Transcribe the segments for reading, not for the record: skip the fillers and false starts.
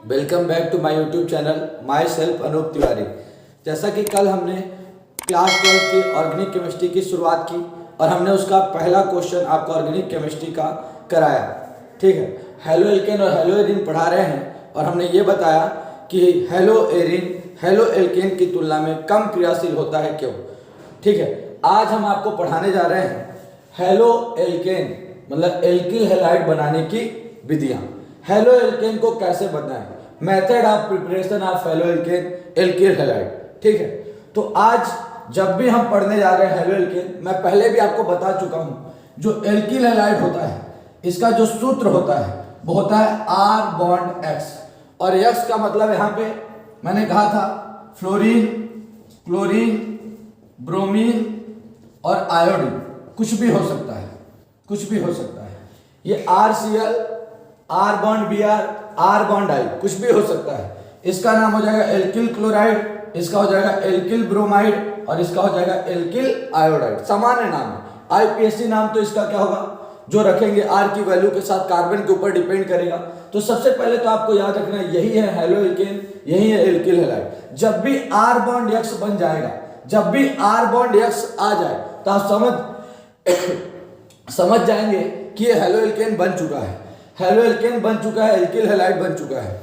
Welcome back to my YouTube channel myself Anoop Tiwari. जैसा कि कल हमने क्लास 12 की ऑर्गेनिक केमिस्ट्री की शुरुआत की और हमने उसका पहला क्वेश्चन आपको ऑर्गेनिक केमिस्ट्री का कराया। ठीक है, हेलो एल्केन और हेलो एरिन पढ़ा रहे हैं और हमने ये बताया कि हेलो एरिन हेलो एल्केन की तुलना में कम क्रियाशील होता है, क्यों। ठीक है, आज हम आपको पढ़ाने जा रहे हैं हेलो एल्केन मतलब एल्किल हैलाइड बनाने की विधियां। हेलो एल्केन को कैसे बनाएं, method of preparation of halo alkane alkyl halide. ठीक है, तो आज जब भी हम पढ़ने जा रहे हैं हेलो एल्केन, मैं पहले भी आपको बता चुका हूं, जो एल्किल हैलाइड होता है इसका जो सूत्र होता है वो होता है R बॉन्ड X, और X का मतलब यहां पे मैंने कहा था फ्लोरीन, क्लोरीन, ब्रोमीन और आयोडीन, कुछ भी हो सकता है, कुछ भी हो सकता है। ये RCl, R bond Br, R bond I, कुछ भी हो सकता है। इसका नाम हो जाएगा एल्किल क्लोराइड, इसका हो जाएगा एल्किल ब्रोमाइड और इसका हो जाएगा एल्किल आयोडाइड। सामान्य नाम है। IPSC नाम तो इसका क्या होगा, जो रखेंगे R की वैल्यू के साथ कार्बन के ऊपर डिपेंड करेगा। तो सबसे पहले तो आपको याद रखना है यही है हेलो एल्केन, यही है एल्किल हैलाइड। जब भी R बॉन्ड X बन जाएगा, जब भी R बॉन्ड X आ जाए तो आप समझ जाएंगे कि ये हेलो एल्केन बन चुका है, हेलो एल्केन बन चुका है, एल्किल हैलाइड बन चुका है।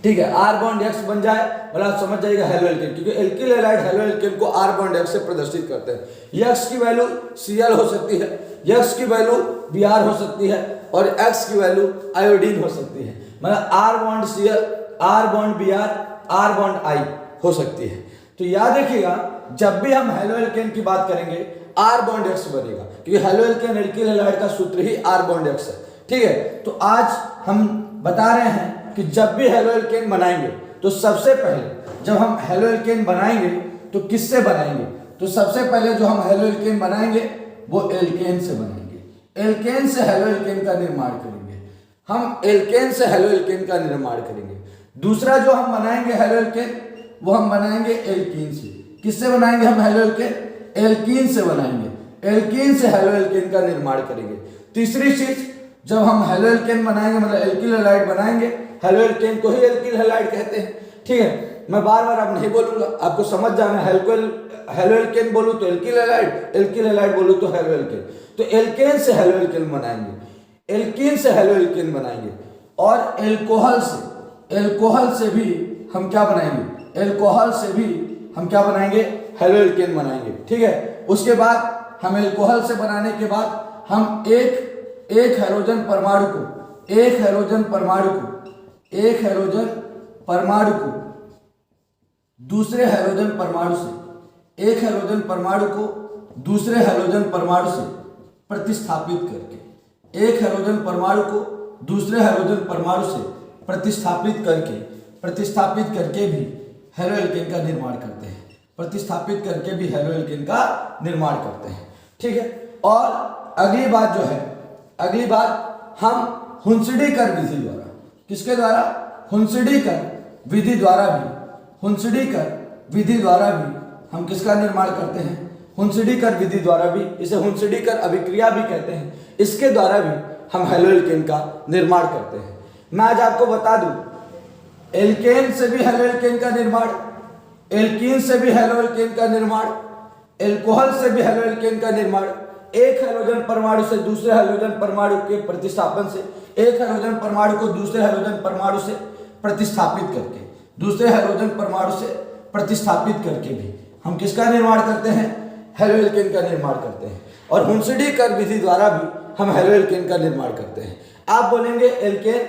ठीक है, R बॉन्ड X बन जाए मतलब आप समझ जाइएगा हेलो एल्केन, क्योंकि एल्किल हैलाइड हेलो एल्केन को R बॉन्ड X से प्रदर्शित करते हैं। X की वैल्यू Cl हो सकती है, X की वैल्यू Br हो सकती है और X की वैल्यू आयोडीन हो सकती है। मतलब R bond Cl, R bond Br, R bond I हो सकती है। तो याद रखिएगा जब भी हम हेलो एल्केन की बात करेंगे R बॉन्ड X बनेगा, क्योंकि हेलो एल्केन एल्किल हैलाइड का सूत्र ही R बॉन्ड X है। ठीक है, तो आज हम बता रहे हैं कि जब भी हेलो एल्केन बनाएंगे तो सबसे पहले जब हम हेलो एल्केन बनाएंगे तो किससे बनाएंगे, तो सबसे पहले जो हम हेलो एल्केन बनाएंगे वो एल्केन से बनाएंगे। एल्केन से हेलो एल्केन का निर्माण करेंगे, हम एल्केन से हेलो एल्केन का निर्माण करेंगे। दूसरा जो हम बनाएंगे हेलो एल्केन वो हम बनाएंगे एल्कीन से। किससे बनाएंगे हम हेलो एल्केन, एल्कीन से बनाएंगे, एल्कीन से हेलो एल्केन का निर्माण करेंगे। तीसरी चीज, जब हम हेलो एल्केन बनाएंगे मतलब एल्किल हैलाइड बनाएंगे, हेलो एल्केन को ही एल्किल हैलाइड कहते हैं। ठीक है, मैं बार बार अब नहीं बोलूंगा, आपको समझ जाना है। हेलो एल्केन बोलूं तो एल्किल हैलाइड, एल्किल हैलाइड बोलूं तो हेलो एल्केन। तो एल्केन से हेलो एल्केन बनाएंगे, एल्कीन से हेलो एल्केन बनाएंगे और एल्कोहल से भी हम क्या बनाएंगे, एल्कोहल से भी हम क्या बनाएंगे, हेलो एल्केन बनाएंगे। ठीक है, उसके बाद हम एल्कोहल से बनाने के बाद हम एक हाइड्रोजन परमाणु को, एक हाइड्रोजन परमाणु को, एक हाइड्रोजन परमाणु को दूसरे हाइड्रोजन परमाणु से, एक हाइड्रोजन परमाणु को दूसरे हाइड्रोजन परमाणु से प्रतिस्थापित करके, एक हाइड्रोजन परमाणु को दूसरे हाइड्रोजन परमाणु से प्रतिस्थापित करके भी हेलो एल्केन का निर्माण करते हैं, प्रतिस्थापित करके भी हेलो एल्केन का निर्माण करते हैं। ठीक है, और अगली बात जो है, अगली बात हम हुंसडीकर विधि द्वारा, किसके द्वारा, हुंसडीकर विधि द्वारा भी, हुंसडीकर विधि द्वारा भी हम किसका निर्माण करते हैं, हुंसडीकर विधि द्वारा भी, इसे हुंसडीकर अभिक्रिया भी कहते हैं, इसके द्वारा भी हम हेलो एल्केन का निर्माण करते हैं। मैं आज आपको बता दूं, एल्केन से भी हेलो एल्केन का निर्माण, एल्कीन से भी हेलो एल्केन का निर्माण, एल्कोहल से भी हेलो एल्केन का निर्माण, एक हाइड्रोजन परमाणु से दूसरे हाइड्रोजन परमाणु के प्रतिस्थापन से, एक हाइड्रोजन परमाणु को दूसरे हाइड्रोजन परमाणु से प्रतिस्थापित करके, दूसरे हाइड्रोजन परमाणु से प्रतिस्थापित करके भी हम किसका निर्माण करते हैं, हेलो एल्केन का निर्माण करते हैं। और हुंसडीकर विधि द्वारा भी हम हेलो एल्केन का निर्माण करते हैं। आप बोलेंगे एल्केन,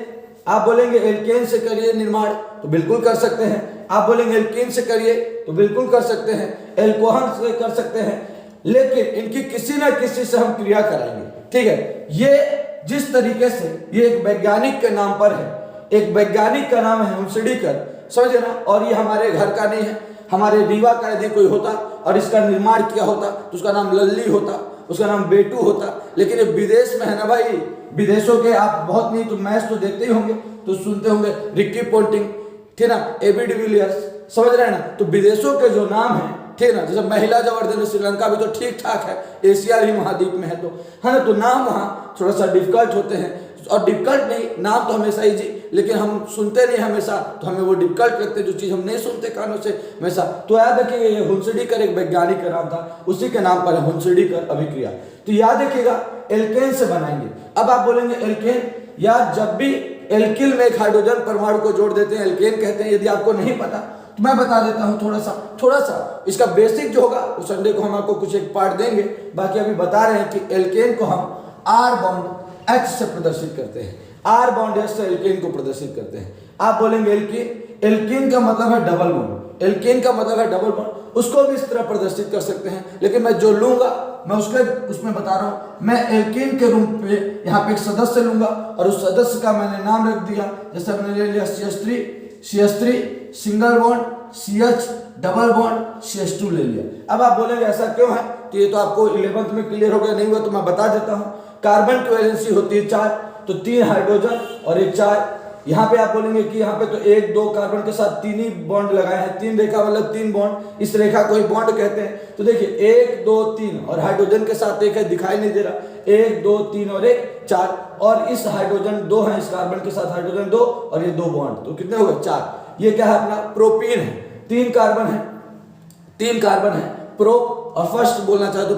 आप बोलेंगे एल्केन से करिए निर्माण, तो बिल्कुल कर सकते हैं। आप बोलेंगे एल्कीन से करिए तो बिल्कुल कर सकते हैं, एल्कोहल से कर सकते हैं, लेकिन इनकी किसी ना किसी से हम क्रिया कराएंगे। ठीक है, ये जिस तरीके से ये एक वैज्ञानिक के नाम पर है, एक वैज्ञानिक का नाम है हुंसडीकर, समझे ना, और ये हमारे घर का नहीं है, हमारे रीवा का यदि कोई होता और इसका निर्माण किया होता तो उसका नाम लल्ली होता, उसका नाम बेटू होता। लेकिन ये विदेश में है ना भाई, विदेशों के आप बहुत नहीं तो मैच तो देखते ही होंगे, तो सुनते होंगे रिकी पोंटिंग, ठीक ना, एबी डिविलियर्स, समझ रहे हैं ना। तो विदेशों के जो नाम है, ठीक ना, जैसे महिला जबरदस्त श्रीलंका भी तो ठीक ठाक है, एशिया ही महाद्वीप में है, तो है ना, तो नाम वहाँ थोड़ा सा डिफिकल्ट होते हैं, और डिफिकल्ट नहीं, नाम तो हमेशा इजी, लेकिन हम सुनते नहीं हमेशा, तो हमें वो डिफिकल्ट लगते जो चीज़ हम नहीं सुनते कानों से हमेशा। तो याद रखिएगा ये हुंसडीकर एक वैज्ञानिक का नाम था, उसी के नाम पर है हुंसडीकर अभिक्रिया। तो याद रखिएगा एल्केन से बनाएंगे। अब आप बोलेंगे एल्केन, या जब भी एल्किल में एक हाइड्रोजन परमाणु को जोड़ देते हैं एल्केन कहते हैं। यदि आपको नहीं पता तो मैं बता देता हूं थोड़ा सा इसका बेसिक जो होगा उस संडे को हम आपको कुछ एक पार्ट देंगे। बाकी अभी बता रहे हैं कि एल्केन को हम R बॉन्ड H से प्रदर्शित करते हैं, R बॉन्ड H से एल्केन को प्रदर्शित करते हैं। आप बोलेंगे एल्कीन, एल्कीन का मतलब है डबल बॉन्ड, एल्केन का मतलब है डबल बॉन्ड, उसको भी इस तरह प्रदर्शित कर सकते हैं। लेकिन मैं जो लूंगा मैं उसमें बता रहा हूं, मैं एल्केन के रूप में यहाँ पे एक सदस्य लूंगा और उस सदस्य का मैंने नाम रख दिया, जैसे मैंने ले लिया CH3 single bond, CH double bond, CH2 ले लिया। अब आप बोलेंगे ऐसा क्यों है, तो ये तो आपको 11th में क्लियर हो गया, नहीं हुआ तो मैं बता देता हूँ। कार्बन की वैलेंसी होती है 4, तो 3 हाइड्रोजन और एक 4। यहाँ पे आप बोलेंगे कि यहाँ पे तो 1 2 कार्बन के साथ 3 ही बॉन्ड लगाए हैं, 3 रेखा मतलब 3 बॉन्ड, इस रेखा को ही बॉन्ड कहते हैं। तो देखिए 1 2 3 और हाइड्रोजन के साथ एक है, दिखाई नहीं दे रहा, 1 2 3 और 1 4, और इस हाइड्रोजन 2 है, इस कार्बन के साथ हाइड्रोजन 2 और ये 2 बॉन्ड, तो कितने हो गए 4। ये क्या है अपना प्रोपीन है, 3 कार्बन है प्रो, और फर्स्ट बोलना चाहे तो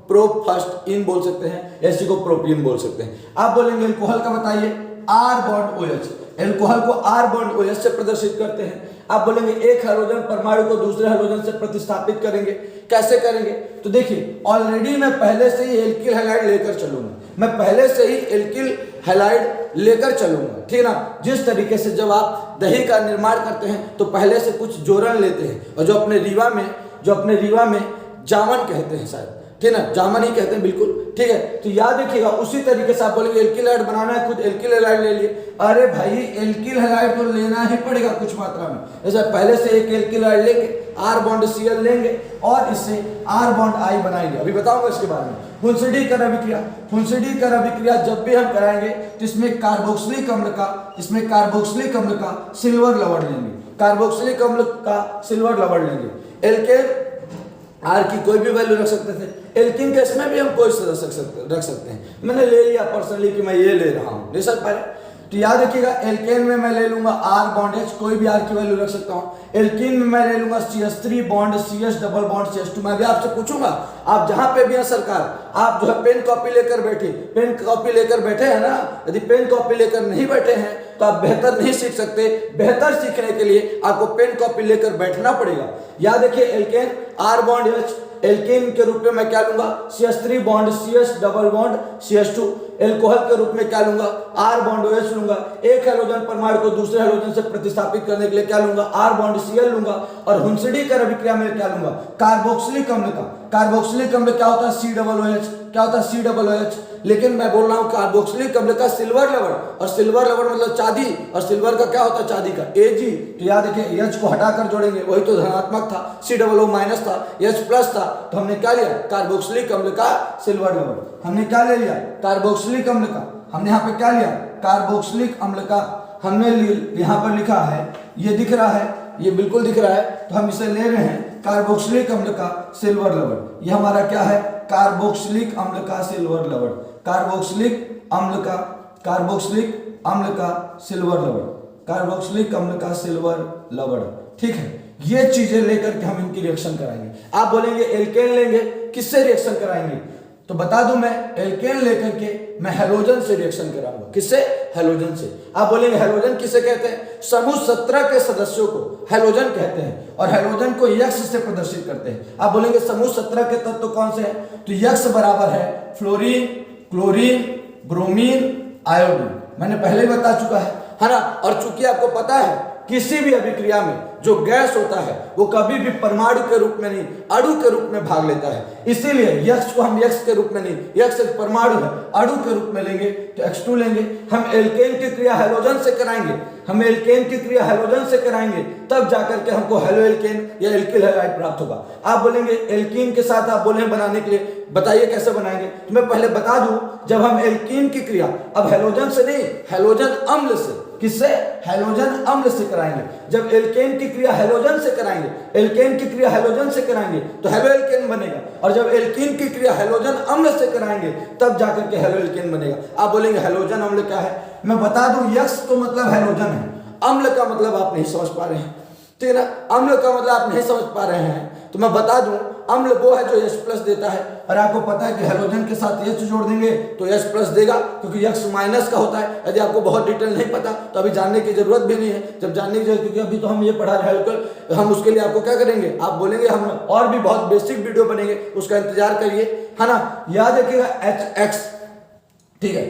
प्रो फर्स्ट इन बोल सकते हैं, ऐसी को प्रोपीन बोल सकते हैं। आप बोलेंगे अल्कोहल का बताइए, R बॉन्ड OH, एल्कोहल को R बॉन्ड OH से प्रदर्शित करते हैं। आप बोलेंगे एक हाइड्रोजन परमाणु को दूसरे हाइड्रोजन से प्रतिस्थापित करेंगे, कैसे करेंगे, तो देखिए ऑलरेडी मैं पहले से ही एल्किल हैलाइड लेकर चलूंगा, ठीक ना। जिस तरीके से जब आप दही का निर्माण करते हैं तो पहले से कुछ जोड़न लेते हैं, और जो अपने रीवा में जामन कहते हैं शायद, ठीक ना, जामन ही कहते हैं बिल्कुल, ठीक है। तो याद रखिएगा उसी तरीके से आप बोलेंगे एल्किल हैलाइड बनाना है, खुद एल्किल हैलाइड ले लिए। अरे भाई एल्किल हैलाइड तो लेना ही पड़ेगा कुछ मात्रा में, जैसे पहले से एक एल्किल हैलाइड लेंगे, R बॉन्ड Cl लेंगे और इससे R बॉन्ड I बनाएंगे, अभी बताऊंगा इसके बारे में। हुंसडीकर अभिक्रिया जब भी हम कराएंगे तो इसमें कार्बोक्सिलिक अम्ल का सिल्वर लवण लेंगे, एल्केन R की कोई भी वैल्यू रख सकते थे, एल्कीन केस में भी हम कोई रख सकते हैं। मैंने ले लिया पर्सनली कि मैं ये ले रहा हूँ, ले सकता है। तो याद रखिएगा एल्केन में मैं ले लूंगा R बॉन्ड H, कोई भी R की वैल्यू रख सकता हूँ। एल्कीन में मैं ले लूंगा CH3 bond CH double bond CH2। मैं भी आपसे पूछूंगा, आप जहां पे भी हैं सरकार, आप जो है पेन कॉपी लेकर बैठे हैं ना, यदि पेन कॉपी लेकर नहीं बैठे हैं तो आप बेहतर नहीं सीख सकते। बेहतर सीखने के लिए आपको पेन कॉपी लेकर बैठना पड़ेगा। याद रखिए alkane R bond H, alkane के रूप में मैं क्या लूंगा CH3 bond CH double bond CH2। Alcohol के रूप में क्या लूंगा R बॉन्ड OH लूंगा। एक हाइड्रोजन परमाणु को दूसरे हाइड्रोजन से प्रतिस्थापित करने के लिए क्या लूंगा R बॉन्ड Cl लूंगा। और हुंसडीकर अभिक्रिया में क्या लूंगा कार्बोक्सिलिक अम्ल क्या होता है COOH, लेकिन मैं बोल रहा हूं कार्बोक्सिलिक अम्ल का सिल्वर लवण, और सिल्वर लवण मतलब चांदी, और सिल्वर का क्या होता है चांदी का Ag। तो याद रखिए H को हटाकर जोड़ेंगे, वही तो धनात्मक था, COO माइनस था, H प्लस था, तो हमने क्या लिया कार्बोक्सिलिक अम्ल का सिल्वर लवण। हमने क्या ले लिया कार्बोक्सिलिक अम्ल का, हमने यहाँ पे क्या लिया कार्बोक्सिलिक अम्ल का, हमने यहाँ पर लिखा है, ये दिख रहा है, ये बिल्कुल दिख रहा है, तो हम इसे ले रहे हैं कार्बोक्सिलिक अम्ल का सिल्वर लवण। ये हमारा क्या है कार्बोक्सिलिक अम्ल का सिल्वर लवण, कार्बोक्सिलिक अम्ल का सिल्वर लवण, ठीक है। ये चीजें लेकर के हम इनकी रिएक्शन कराएंगे। आप बोलेंगे एल्केन लेंगे, किससे रिएक्शन कराएंगे, तो बता दूं मैं एल्केन लेकर के मैं हैलोजन से रिएक्शन कराऊंगा। किससे हैलोजन से। आप बोलेंगे हैलोजन किसे कहते हैं, समूह 17 के सदस्यों को हैलोजन कहते हैं, और हैलोजन को यक्ष से प्रदर्शित करते हैं। आप बोलेंगे समूह 17 के तत्व कौन से हैं, तो यक्ष बराबर है फ्लोरीन, क्लोरीन, ब्रोमीन, आयोडीन। मैंने पहले ही बता चुका है ना। और चूंकि आपको पता है किसी भी अभिक्रिया में जो गैस होता है वो कभी भी परमाणु के रूप में नहीं अणु के रूप में भाग लेता है, इसीलिए यक्ष को हम यक्ष के रूप में नहीं, यक्ष एक परमाणु है, अणु के रूप में लेंगे तो H2 लेंगे। हम एल्केन की क्रिया हैलोजन से कराएंगे, तब जाकर के हमको हेलो एल्केन या एल्किल हैलाइड प्राप्त होगा। आप बोलेंगे एल्कीन के साथ आप बोले बनाने के लिए, बताइए कैसे बनाएंगे। तो मैं पहले बता दूं, जब हम एल्कीन की क्रिया अब हैलोजन से नहीं हैलोजन अम्ल से किससे? हैलोजन अम्ल से कराएंगे। जब एल्केन की क्रिया हैलोजन से कराएंगे, एल्केन की क्रिया हैलोजन से कराएंगे तो हेलो एल्केन बनेगा, और जब एल्कीन की क्रिया हैलोजन अम्ल से कराएंगे तब जाकर के हेलो एल्केन बनेगा। आप बोलेंगे हैलोजन अम्ल क्या है? मैं बता दूं, यक्स तो मतलब हैलोजन है, अम्ल का मतलब आप नहीं समझ पा रहे हैं, ठीक है ना। अम्ल का मतलब आप नहीं समझ पा रहे हैं तो मैं बता दूं, अम्ल वो है जो H+ देता है, और आपको पता है कि हैलोजन के साथ H जोड़ देंगे तो H+ देगा, क्योंकि X- का होता है। यदि आपको बहुत डिटेल नहीं पता तो अभी जानने की जरूरत भी नहीं है, जब जानने की जरूरत, क्योंकि अभी तो हम ये पढ़ा रहे हैं, हम उसके लिए आपको क्या करेंगे, आप बोलेंगे हम और भी बहुत बेसिक वीडियो बनेंगे, उसका इंतजार करिए, है ना। याद रखिएगा HX, ठीक है,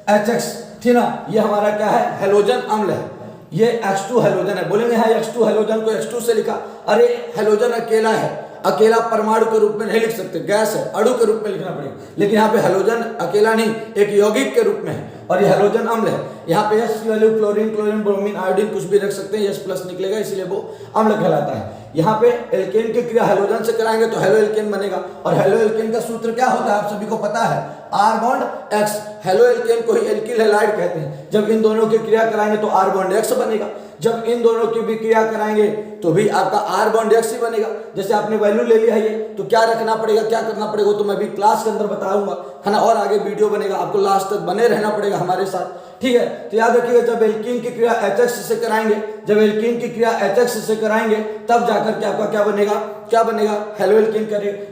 HX, ठीक ना, ये हमारा क्या है, हैलोजन अम्ल है। ये X2 हैलोजन है, बोलेंगे हाँ X2 हैलोजन को X2 से लिखा, अरे हैलोजन अकेला है, अकेला परमाणु के रूप में नहीं लिख सकते, गैस है, अणु के रूप में लिखना पड़ेगा। लेकिन यहाँ पे हैलोजन अकेला नहीं, एक यौगिक के रूप में है, और ये हैलोजन अम्ल है। यहाँ पे H की वैल्यू क्लोरीन, ब्रोमीन, आयोडीन कुछ भी रख सकते हैं, H+ निकलेगा, इसलिए वो अम्ल कहलाता है। यहाँ पे एल्केन की क्रिया हैलोजन से कराएंगे तो हेलो एल्केन बनेगा, और हेलो एल्केन का सूत्र क्या होता है आप सभी को पता है, R bond X। Halo alkane को ही एल्किल हैलाइड कहते हैं। जब इन दोनों की क्रिया कराएंगे तो R बॉन्ड X बनेगा, जब इन दोनों की भी क्रिया कराएंगे तो भी आपका R बॉन्ड X ही बनेगा। जैसे आपने वैल्यू ले लिया है ये, तो क्या रखना पड़ेगा, क्या करना पड़ेगा, तो मैं भी क्लास के अंदर बताऊंगा, है ना, और आगे वीडियो बनेगा, आपको लास्ट तक बने रहना पड़ेगा हमारे साथ, ठीक है। तो याद रखिएगा, जब एल्कीन की क्रिया HX से कराएंगे, जब एल्कीन की क्रिया HX से कराएंगे तब जाकर के आपका क्या बनेगा, क्या बनेगा, हेलो एल्कीन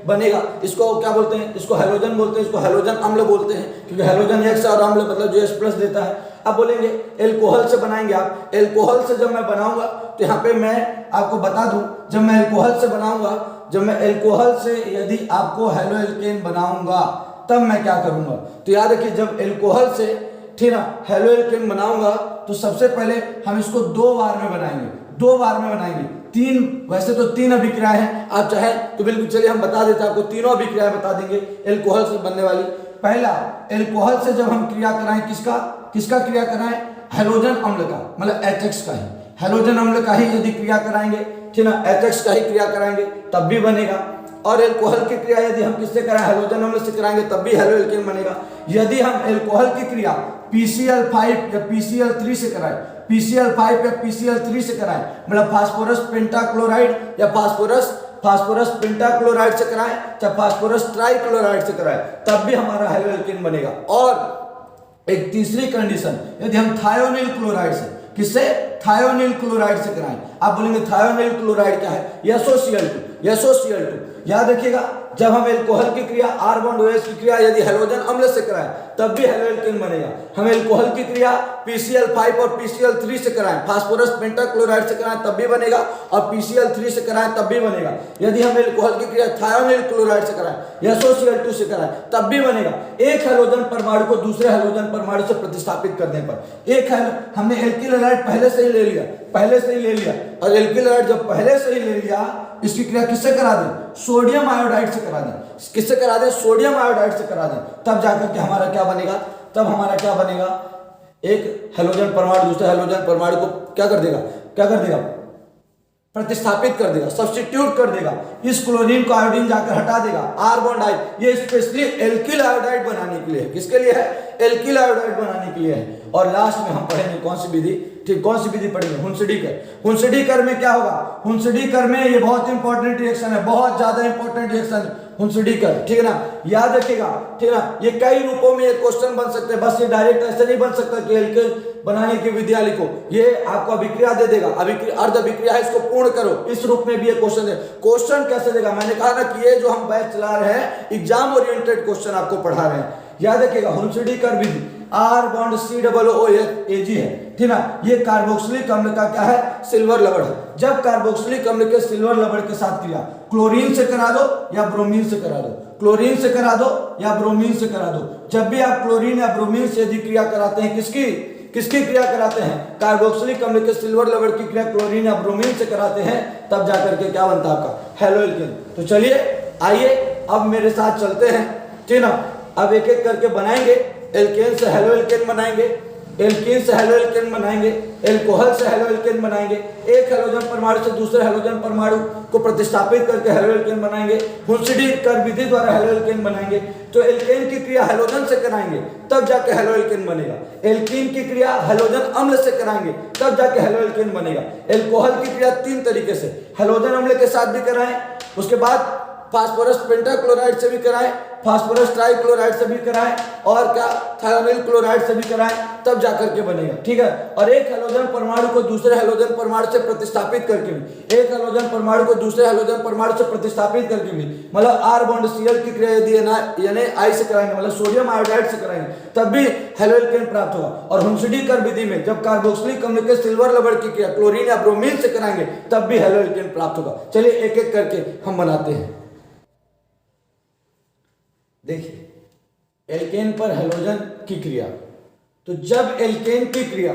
बनेगा। इसको क्या बोलते हैं, इसको हैलोजन बोलते हैं, इसको हैलोजन अम्ल बोलते हैं, क्योंकि हैलोजन X और अम्ल मतलब जो H+ देता है। अब बोलेंगे एल्कोहल से बनाएंगे आप, एल्कोहल से जब मैं बनाऊंगा तो यहाँ पे मैं आपको बता दूं, जब मैं एल्कोहल से बनाऊंगा, जब मैं एल्कोहल से यदि आपको हेलो एल्केन बनाऊंगा तब मैं क्या करूंगा, तो याद रखिए, जब एल्कोहल से, ठीक ना, हेलो एल्केन बनाऊंगा तो सबसे पहले हम इसको 2 बार में बनाएंगे, 2 बार में बनाएंगे। 3, वैसे तो 3 अभिक्रियाएं हैं, आप चाहे तो बिल्कुल चलिए हम बता देते हैं आपको, तीनों अभिक्रियाएं बता देंगे एल्कोहल से बनने वाली। पहला, एल्कोहल से जब हम क्रिया कराएं, किसका क्रिया कराएं, हैलोजन अम्ल का, मतलब HX का ही, हैलोजन अम्ल का ही यदि क्रिया कराएंगे, ठीक ना, HX का ही क्रिया कराएंगे तब भी बनेगा। और एल्कोहल की क्रिया यदि हम किससे कराएं, हैलोजन अम्ल से कराएंगे तब भी हेलो एल्केन बनेगा। यदि हम एल्कोहल की क्रिया PCl5 या PCl3 से कराएं, PCl5 या PCl3 से कराएं, मतलब फास्फोरस पेंटाक्लोराइड या फास्फोरस पेंटाक्लोराइड से कराएं, चाहे फास्फोरस ट्राइक्लोराइड से कराएं, तब भी हमारा हेलो एल्केन बनेगा। और एक तीसरी कंडीशन, यदि हम थायोनिल क्लोराइड से, किससे, थायोनिल क्लोराइड से कराएं। आप बोलेंगे थायोनिल क्लोराइड क्या है, SOCl2। याद रखिएगा, जब हम एल्कोहल की क्रिया R बॉन्ड OH की क्रिया यदि हैलोजन अम्ल से कराएं तब भी हेलो एल्केन बनेगा। हम एल्कोहल की क्रिया PCl5 और PCl3 से कराएं, फास्फोरस पेंटाक्लोराइड से कराएं तब भी बनेगा, और PCl3 से कराएं तब भी बनेगा। यदि हम एल्कोहल की क्रिया थायोनिल क्लोराइड से कराएं, SOCl2 से कराएं तब भी बनेगा। एक हैलोजन परमाणु को दूसरे हैलोजन परमाणु से प्रतिस्थापित करने पर, हमने एल्किल हैलाइड पहले से ही ले लिया, और एल्किल हैलाइड जब पहले से ही ले लिया, इसकी क्रिया किससे करा दें, सोडियम आयोडाइड से करा दें, किससे करा दें, सोडियम आयोडाइड से करा दें, तब जाकर के हमारा क्या बनेगा, एक हैलोजन परमाणु दूसरे हैलोजन परमाणु को क्या कर देगा, प्रतिस्थापित कर देगा, सब्स्टिट्यूट कर देगा। इस क्लोरीन को आयोडीन जाकर हटा देगा, R बॉन्ड I, ये स्पेशली एल्किल आयोडाइड बनाने के लिए है। किसके लिए है, एल्किल आयोडाइड बनाने के लिए है। और लास्ट में हम पढ़ेंगे कौन सी विधि, ठीक, कौन सी विधि पढ़ेंगे, हुंसडीकर में क्या होगा, हुंसडीकर में ये बहुत इंपॉर्टेंट रिएक्शन है, बहुत ज्यादा इंपॉर्टेंट रिएक्शन हुंसडीकर, ठीक है ना, याद रखिएगा, ठीक है ना। ये कई रूपों में ये क्वेश्चन बन सकते हैं, बस ये डायरेक्ट ऐसे नहीं बन सकता कि एल्केन बनाने की विधि लिखो, ये आपको अभिक्रिया दे देगा, अर्ध अभिक्रिया है, इसको पूर्ण करो, इस रूप में भी ये क्वेश्चन है। क्वेश्चन कैसे देगा, मैंने कहा ना कि ये जो हम बैच चला रहे हैं, एग्जाम ओरिएंटेड क्वेश्चन आपको पढ़ा रहे हैं। याद रखिएगा, हुंसडीकर विधि, R बॉन्ड COOH है, ठीक ना, ये कार्बोक्सिलिक अम्ल का क्या है, सिल्वर लवण है। जब कार्बोक्सिलिक अम्ल के सिल्वर लवण के साथ क्रिया क्लोरीन से करा दो या ब्रोमीन से करा दो, क्लोरीन से करा दो या ब्रोमीन से करा दो, जब भी आप क्लोरीन या ब्रोमीन से यदि क्रिया कराते हैं, किसकी क्रिया कराते हैं, कार्बोक्सिलिक अम्ल के सिल्वर लवण की क्रिया क्लोरीन या ब्रोमीन से कराते हैं, तब जाकर के क्या बनता है आपका, हेलो एल्केन। तो चलिए आइए अब मेरे साथ चलते हैं, ठीक ना, अब एक एक करके बनाएंगे, एल्केन से हेलो एल्केन बनाएंगे। एल्कीन से हेलो एल्केन बनाएंगे, एल्कोहल से हेलो एल्केन बनाएंगे, एक हेलोजन परमाणु से दूसरे हेलोजन परमाणु को प्रतिस्थापित करके हेलो एल्केन बनाएंगे, हुंसडी कर विधि द्वारा हेलो एल्केन बनाएंगे। तो एल्केन की क्रिया हेलोजन से कराएंगे तब जाके हेलो एल्केन बनेगा, एल्कीन की क्रिया हेलोजन अम्ल से कराएंगे तब जाके हेलो एल्केन बनेगा। एल्कोहल की क्रिया 3 तरीके से, हेलोजन अम्ल के साथ भी कराएं, उसके बाद फास्फोरस पेंटाक्लोराइड से भी कराएं, फास्फोरस ट्राइक्लोराइड से भी कराएं, और क्या थायोनिल क्लोराइड से भी कराएं, तब जाकर के बनेगा। ठीक है। और एक हेलोजन परमाणु को दूसरे हेलोजन परमाणु से प्रतिस्थापित करके भी, एक हेलोजन परमाणु को दूसरे हेलोजन परमाणु से प्रतिस्थापित करके भी, मतलब R बॉन्ड Cl की क्रिया यदि Na से कराएंगे, मतलब सोडियम आयोडाइड से कराएंगे, तब भी हेलो एल्केन प्राप्त होगा। और हुंसडी कर विधि में जब कार्बोक्सिलिक अम्ल के सिल्वर लवण की क्रिया क्लोरीन या ब्रोमीन से कराएंगे तब भी हेलो एल्केन प्राप्त होगा। चलिए एक एक करके हम बनाते हैं। देखिए एल्केन पर हेलोजन की क्रिया, तो जब एल्केन की क्रिया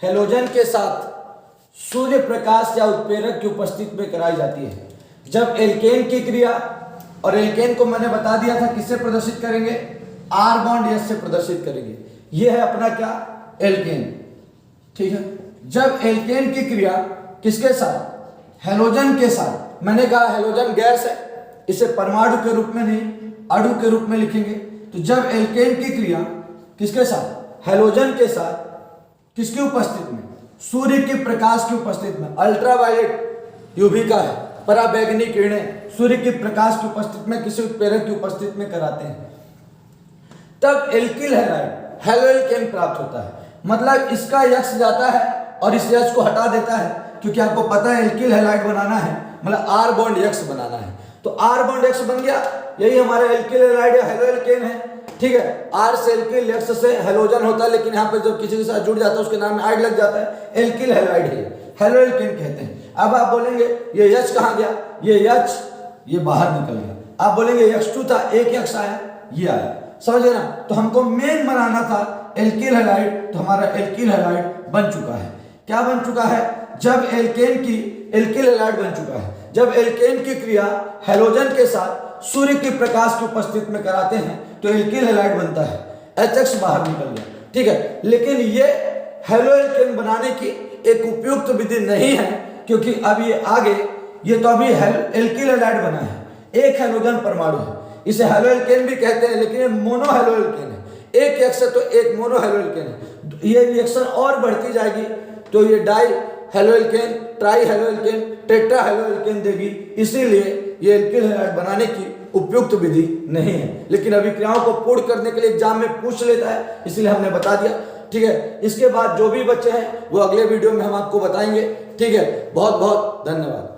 हेलोजन के साथ सूर्य प्रकाश या उत्प्रेरक की उपस्थिति में कराई जाती है, जब एल्केन की क्रिया, और एल्केन को मैंने बता दिया था किससे प्रदर्शित करेंगे, R बॉन्ड S से प्रदर्शित करेंगे। यह है अपना क्या, एल्केन। ठीक है। जब एल्केन की क्रिया किसके साथ, हेलोजन के साथ, मैंने कहा हेलोजन गैस है, इसे परमाणु के रूप में नहीं अणु के रूप में लिखेंगे। तो जब एल्केन की क्रिया किसके साथ, हेलोजन के साथ, किसकी उपस्थिति में, सूर्य के प्रकाश की उपस्थिति में, अल्ट्रावायलेट यूवी का है, पराबैंगनी किरणें सूर्य के प्रकाश की उपस्थिति में किसी उत्प्रेरक की उपस्थिति में कराते हैं, तब एल्किल हैलाइड हेलो एल्केन प्राप्त होता है। मतलब इसका यक्ष जाता है और इस यक्ष को हटा देता है, क्योंकि आपको पता है एल्किल हैलाइड बनाना है, मतलब R बॉन्ड यक्ष बनाना है। तो R बॉन्ड X बन गया, यही हमारा एल्किल हैलाइड या हेलो एल्केन है। ठीक है। R से एल्किल, X से हेलोजन होता है, लेकिन यहाँ पे जब किसी के साथ जुड़ जाता है उसके नाम में आइड लग जाता है, एल्किल हैलाइड है, हेलो एल्केन कहते हैं। अब आप बोलेंगे ये H कहाँ गया, ये H ये बाहर निकल गया। आप बोलेंगे X2 था, एक X आया, ये आया, समझ गए ना। तो हमको मेन बनाना था एल्किल हैलाइड, तो हमारा एल्किल हैलाइड बन चुका है। क्या बन चुका है, जब एल्केन की एल्किल हैलाइड बन चुका है, जब एल्केन की क्रिया हेलोजन के साथ सूर्य के प्रकाश की उपस्थिति में कराते हैं तो एल्किल हैलाइड बनता है, HX बाहर निकल गया। ठीक है। लेकिन ये हेलो एल्केन बनाने की एक उपयुक्त विधि नहीं है, क्योंकि अब ये आगे, ये तो अभी एल्किल हैलाइड बना है, एक हेलोजन परमाणु है, इसे हेलो एल्केन भी कहते हैं, लेकिन ये मोनो हेलो एल्केन है, एक एक्स है तो एक मोनो हेलो एल्केन है। ये रिएक्शन और बढ़ती जाएगी तो ये die halo alkane, try halo alkane, tetra halo alkane देगी, इसीलिए ये एल्किल हैलाइड बनाने की उपयुक्त विधि नहीं है। लेकिन अभी क्रियाओं को पूर्ण करने के लिए एग्जाम में पूछ लेता है, इसलिए हमने बता दिया। ठीक है। इसके बाद जो भी बच्चे हैं वो अगले वीडियो में हम आपको बताएंगे। ठीक है। बहुत बहुत धन्यवाद।